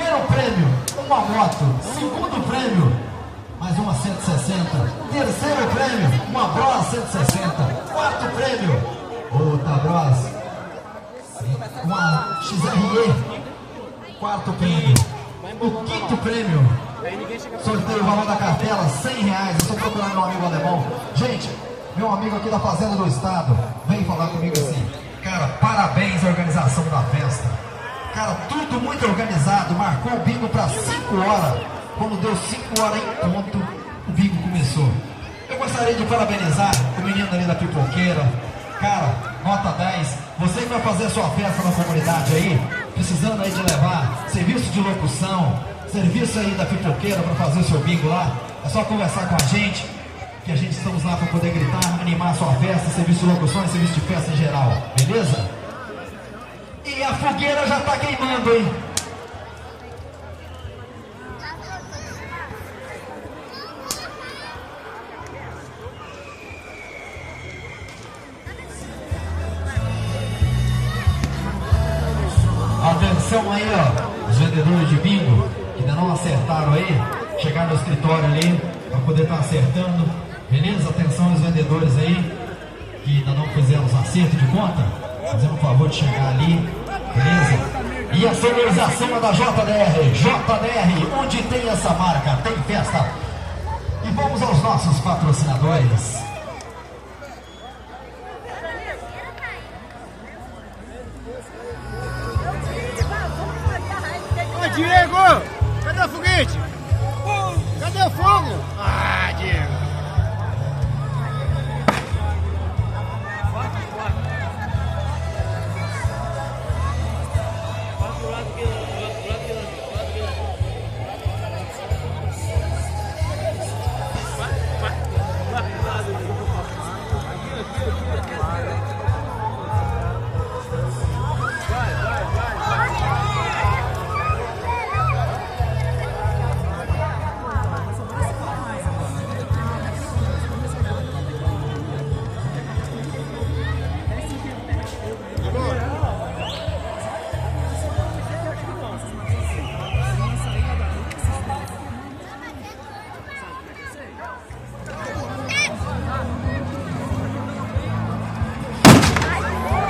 Primeiro prêmio, uma moto. Segundo prêmio, mais uma 160. Terceiro prêmio, uma Bros 160. Quarto prêmio, outra Bros, uma XRE. Quarto prêmio. O quinto prêmio, sorteio o valor da cartela, R$100. Eu estou procurando meu amigo alemão. Gente, meu amigo aqui da Fazenda do Estado, vem falar comigo assim: cara, parabéns à organização da festa. Cara, tudo muito organizado. Marcou o bingo para 5 horas. Quando deu 5 horas em ponto, o bingo começou. Eu gostaria de parabenizar o menino ali da pipoqueira. Cara, nota 10. Você que vai fazer a sua festa na comunidade aí, precisando aí de levar serviço de locução, serviço aí da pipoqueira para fazer o seu bingo lá, é só conversar com a gente, que a gente estamos lá para poder gritar, animar a sua festa, serviço de locução e serviço de festa em geral, beleza? E a fogueira já tá queimando, hein? Atenção aí, ó, os vendedores de bingo que ainda não acertaram aí, chegar no escritório ali para poder estar acertando, beleza? Atenção os vendedores aí que ainda não fizeram os acertos de conta, fazendo um favor de chegar ali, beleza? E a sonorização é da JDR. JDR, onde tem essa marca, tem festa. E vamos aos nossos patrocinadores. Diego, cadê o foguete? Cadê o fogo? Ah, Diego.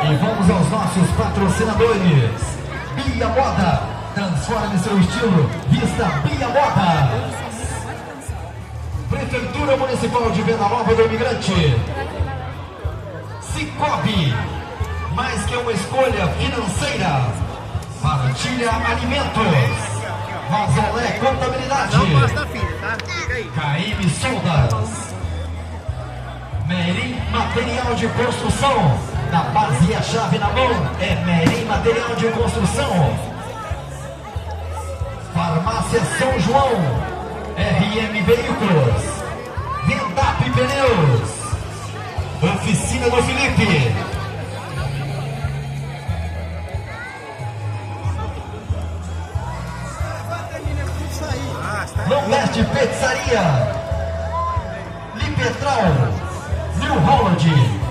E vamos aos nossos patrocinadores. Bia Moda, transforme seu estilo, vista Bia Moda. Prefeitura Municipal de Venda Nova do Imigrante. Cicobi, mais que uma escolha financeira. Partilha Alimentos. Vazolé Contabilidade. Não gosta da filha, tá? Fica aí. KM Soldas. Merim Material de Construção. Na base e a chave na mão é Merim Material de Construção. Farmácia São João. RM Veículos. Vendap Pneus. Oficina do Felipe. Lomeste Pizzaria. Lipetral. New Holland.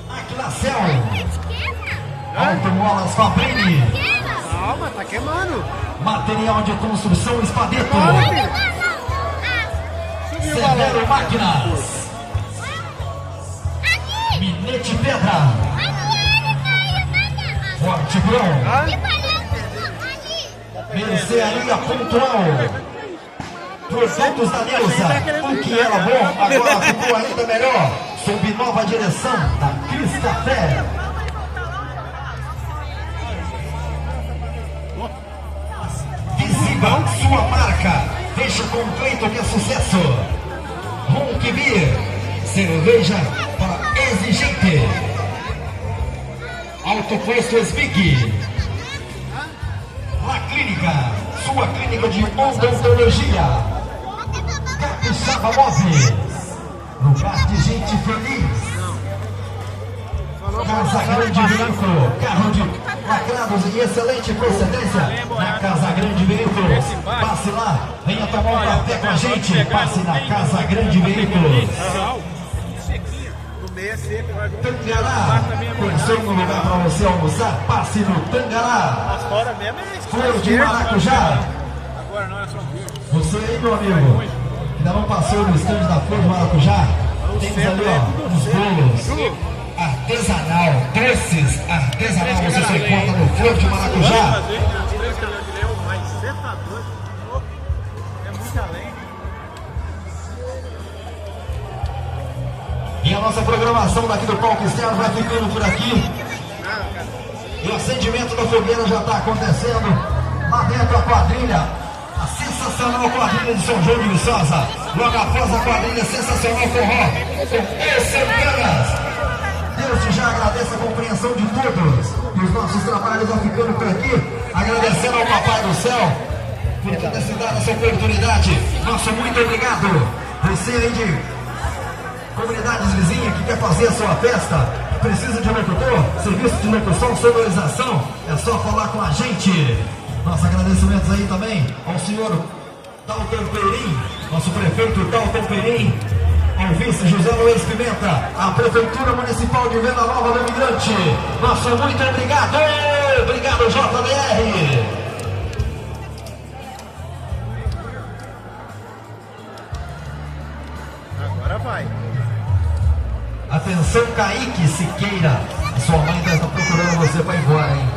Aclacel. Automolas Fabrini. Calma, tá queimando. Material de construção Espadeto. Severo Máquinas. Minete Pedra. Forte Bron. Mercearia Pontual. Produtos da Neuza. O que era bom agora ficou ainda melhor. Sob nova direção da Cris Café. Visiba sua marca. Deixa com o Cleiton que é sucesso. Ronk Beer. Cerveja para exigente. Autoposto Smig. La Clínica. Sua clínica de odontologia. Capixaba Móveis. Lugar de gente feliz. Casa Grande Veículo. Carro de lacrados em excelente procedência. Na Casa Grande Veículos. Passe lá. Venha tomar um café com a gente. Passe na Casa Grande Veículos. é seco, vai Tangará, conheceu um lugar para você almoçar? Passe no Tangará. Mas fora mesmo é Flor de maracujá. Agora não é só verde. Você aí, meu amigo, ainda não passou no estande da Flor de Maracujá? Temos ali, ó, uns bolos artesanal, doces artesanal, você só encontra no Flor de Maracujá. Mas você tá doido? É muito além. E a nossa programação daqui do Palco Externo vai ficando por aqui. E o acendimento da fogueira já está acontecendo. Lá dentro a quadrilha, a sensacional quadrilha de São João de Viçosa. Logo após a quadrilha sensacional forró, com os Santanas. Deus já agradece a compreensão de todos. E os nossos trabalhos vão ficando por aqui. Agradecendo ao Papai do Céu por ter dado essa oportunidade. Nosso muito obrigado. Você aí de comunidades vizinhas que quer fazer a sua festa, precisa de locutor, serviço de locução, sonorização, é só falar com a gente. Nossos agradecimentos aí também ao senhor Dalton Perim, nosso prefeito Dalton Perim, ao vice José Luiz Pimenta, a Prefeitura Municipal de Venda Nova do Imigrante. Nosso muito obrigado. Obrigado, JBR. Agora vai. Atenção, Kaique Siqueira. Sua mãe está procurando você para ir embora, hein?